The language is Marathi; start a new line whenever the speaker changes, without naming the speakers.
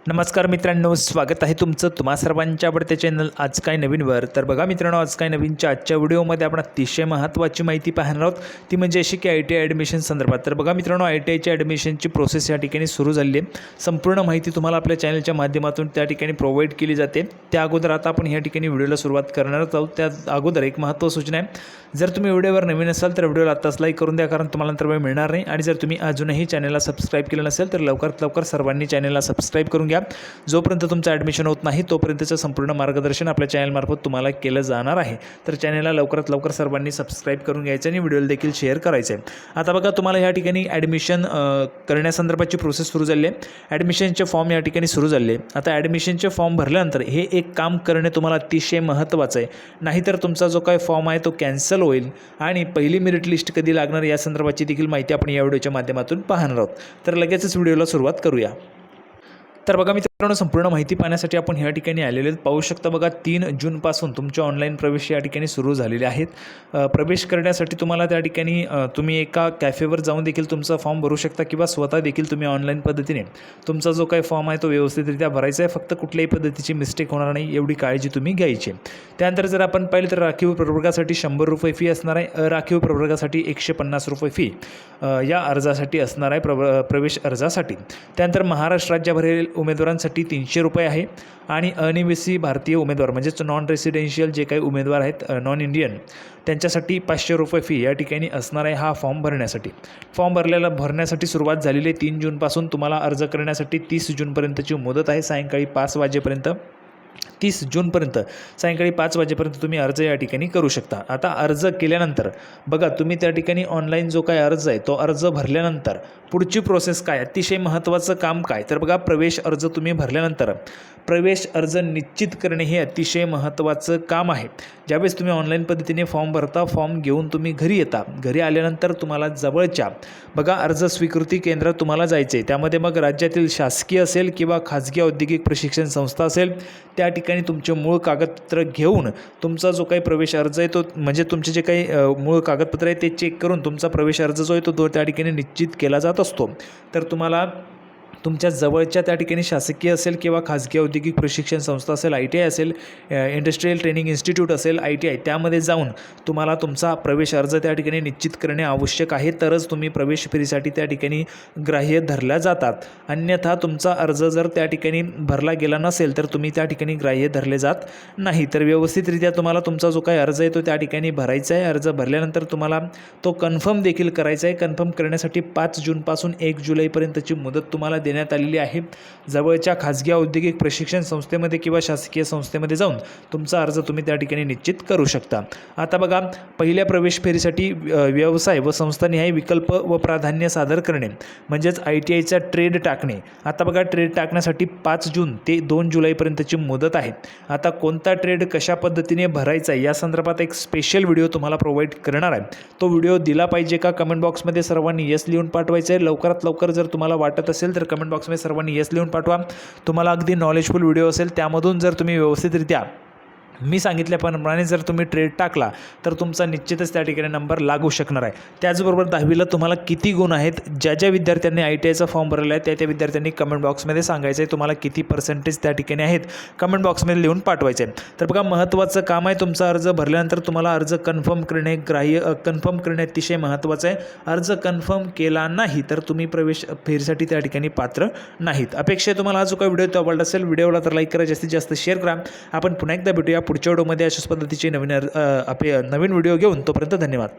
नमस्कार मित्रांनो, स्वागत आहे तुमचं तुम्हा सर्वांच्या आवडत्या चॅनल आज काय नवीनवर. तर बघा मित्रांनो, आज काय नवीनच्या आजच्या व्हिडिओमध्ये आपण अतिशय महत्त्वाची माहिती पाहणार आहोत. ती म्हणजे अशी की ITI ॲडमिशन संदर्भात. तर बघा मित्रांनो, ITIच्या ॲडमिशनची प्रोसेस या ठिकाणी सुरू झाली आहे. संपूर्ण माहिती तुम्हाला आपल्या चॅनलच्या माध्यमातून त्या ठिकाणी प्रोव्हाइड केली जाते. त्या अगोदर आता आपण या ठिकाणी व्हिडिओला सुरुवात करणार आहोत. त्या अगोदर एक महत्त्वाची सूचना आहे, जर तुम्ही व्हिडिओवर नवीन असाल तर व्हिडिओला आत्ताच लाईक करून द्या, कारण तुम्हाला नंतर वेळ मिळणार नाही. आणि जर तुम्ही अजूनही चॅनलला सबस्क्राईब केलं नसेल तर लवकरात लवकर सर्वांनी चॅनलला सबस्क्राईब करून घ्या. जोपर्यंत तुमचं ॲडमिशन होत नाही तोपर्यंतचं संपूर्ण मार्गदर्शन आपल्या चॅनलमार्फत तुम्हाला केलं जाणार आहे. तर चॅनलला लवकरात लवकर सर्वांनी सबस्क्राईब करून घ्यायचं आणि व्हिडिओला देखील शेअर करायचं आहे. आता बघा, तुम्हाला या ठिकाणी ॲडमिशन करण्यासंदर्भाची प्रोसेस सुरू झाली आहे. ॲडमिशनचे फॉर्म या ठिकाणी सुरू झाले. आता ॲडमिशनचे फॉर्म भरल्यानंतर हे एक काम करणे तुम्हाला अतिशय महत्त्वाचं आहे. नाहीतर तुमचा जो काही फॉर्म आहे तो कॅन्सल होईल आणि पहिली मेरिट लिस्ट कधी लागणार या संदर्भाची देखील माहिती आपण या व्हिडिओच्या माध्यमातून पाहणार आहोत. तर लगेचच व्हिडिओला सुरुवात करूया. तर बघा मित्रांनो, संपूर्ण माहिती पाहण्यासाठी आपण ह्या ठिकाणी आलेले पाहू शकता. बघा, 3 जूनपासून तुमचे ऑनलाईन प्रवेश या ठिकाणी सुरू झालेले आहेत. प्रवेश करण्यासाठी तुम्हाला त्या ठिकाणी तुम्ही एका कॅफेवर जाऊन देखील तुमचा फॉर्म भरू शकता किंवा स्वतः देखील तुम्ही ऑनलाईन पद्धतीने तुमचा जो काही फॉर्म आहे तो व्यवस्थितरित्या भरायचा आहे. फक्त कुठल्याही पद्धतीची मिस्टेक होणार नाही एवढी काळजी तुम्ही घ्यायची. त्यानंतर जर आपण पाहिलं तर राखीव प्रवर्गासाठी 100 रुपये फी असणार आहे. अराखीव प्रवर्गासाठी 150 रुपये फी या अर्जासाठी असणार आहे, प्रवेश अर्जासाठी. त्यानंतर महाराष्ट्र राज्याबाहेरील उमेदवारांसाठी 300 रुपये आहे आणि अनिवासी भारतीय उमेदवार म्हणजेच नॉन रेसिडेन्शियल जे काही उमेदवार आहेत, नॉन इंडियन, त्यांच्यासाठी 500 रुपये फी या ठिकाणी असणार आहे हा फॉर्म भरण्यासाठी. फॉर्म भरण्यासाठी सुरुवात झालेली आहे 3 जूनपासून. तुम्हाला अर्ज करण्यासाठी 30 जूनपर्यंतची मुदत आहे. सायंकाळी 5 वाजेपर्यंत 30 जूनपर्यंत सायंकाळी 5 वाजेपर्यंत तुम्ही अर्ज या ठिकाणी करू शकता. आता अर्ज केल्यानंतर बघा, तुम्ही त्या ठिकाणी ऑनलाईन जो काही अर्ज आहे तो अर्ज भरल्यानंतर पुढची प्रोसेस काय, अतिशय महत्त्वाचं काम काय, तर बघा, प्रवेश अर्ज तुम्ही भरल्यानंतर प्रवेश अर्ज निश्चित करणे हे अतिशय महत्त्वाचं काम आहे. ज्यावेळेस तुम्ही ऑनलाईन पद्धतीने फॉर्म भरता, फॉर्म घेऊन तुम्ही घरी येता. घरी आल्यानंतर तुम्हाला जवळच्या बघा अर्ज स्वीकृती केंद्रात तुम्हाला जायचे. त्यामध्ये मग राज्यातील शासकीय असेल किंवा खाजगी औद्योगिक प्रशिक्षण संस्था असेल, त्या ठिकाणी तुमचे मूळ कागदपत्र घेऊन तुमचा जो काही प्रवेश अर्ज आहे तो म्हणजे तुमचे जे काही मूळ कागदपत्र आहे ते चेक करून तुमचा प्रवेश अर्ज जो आहे तो त्या ठिकाणी निश्चित केला जात असतो. तर तुम्हाला तुमच्या जवळच्या त्या ठिकाणी शासकीय असेल किंवा खाजगी औद्योगिक प्रशिक्षण संस्था असेल, ITI असेल, इंडस्ट्रियल ट्रेनिंग इन्स्टिट्यूट असेल, ITI, त्यामध्ये जाऊन तुम्हाला तुमचा प्रवेश अर्ज त्या ठिकाणी निश्चित करणे आवश्यक आहे. तरच तुम्ही प्रवेश फेरीसाठी त्या ठिकाणी ग्राह्य धरल्या जातात. अन्यथा तुमचा अर्ज जर त्या ठिकाणी भरला गेला नसेल तर तुम्ही त्या ठिकाणी ग्राह्य धरले जात नाही. तर व्यवस्थितरित्या तुम्हाला तुमचा जो काही अर्ज आहे तो त्या ठिकाणी भरायचा आहे. अर्ज भरल्यानंतर तुम्हाला तो कन्फर्म देखील करायचा आहे. कन्फर्म करण्यासाठी 5 जूनपासून 1 जुलैपर्यंतची मुदत तुम्हाला देण्यात आलेली आहे. जवळच्या खाजगी औद्योगिक प्रशिक्षण संस्थेमध्ये किंवा शासकीय संस्थेमध्ये जाऊन तुमचा अर्ज तुम्ही त्या ठिकाणी निश्चित करू शकता. आता बघा, पहिल्या प्रवेश फेरीसाठी व्यवसाय व संस्थानिहाय विकल्प व प्राधान्य सादर करणे म्हणजेच ITIचा ट्रेड टाकणे. आता बघा, ट्रेड टाकण्यासाठी 5 जून ते 2 जुलैपर्यंतची मुदत आहे. आता कोणता ट्रेड कशा पद्धतीने भरायचा आहे या संदर्भात एक स्पेशल व्हिडिओ तुम्हाला प्रोव्हाइड करणार आहे. तो व्हिडिओ दिला पाहिजे का, कमेंट बॉक्समध्ये सर्वांनी येस लिहून पाठवायचं आहे. लवकरात लवकर जर तुम्हाला वाटत असेल तर कमेंट बॉक्समध्ये सर्वांनी येस लिहून पाठवा. तुम्हाला अगदी नॉलेजफुल व्हिडिओ असेल, त्यामधून जर तुम्ही व्यवस्थितरित्या मी सांगितल्याप्रमाणे जर तुम्ही ट्रेड टाकला तर तुमचा निश्चितच त्या ठिकाणी नंबर लागू शकणार आहे. त्याचबरोबर 10वीला तुम्हाला किती गुण आहेत, ज्या विद्यार्थ्यांनी ITIचा फॉर्म भरला आहे त्या विद्यार्थ्यांनी कमेंट बॉक्समध्ये सांगायचं आहे. तुम्हाला किती पर्सेंटेज त्या ठिकाणी आहेत कमेंट बॉक्समध्ये लिहून पाठवायचे आहे. तर बघा, महत्त्वाचं काम आहे. तुमचा अर्ज भरल्यानंतर तुम्हाला अर्ज कन्फर्म करणे कन्फर्म करणे अतिशय महत्त्वाचं आहे. अर्ज कन्फर्म केला नाही तर तुम्ही प्रवेश फेरीसाठी त्या ठिकाणी पात्र नाहीत. अपेक्षा आहे तुम्हाला हा जो काही व्हिडिओ तो आवडला असेल, व्हिडिओला तर लाईक करा, जास्तीत जास्त शेअर करा. आपण पुन्हा एकदा भेटूया पुढच्या व्हिडिओमध्ये अशाच पद्धतीचे नवीन व्हिडिओ घेऊन. तोपर्यंत धन्यवाद.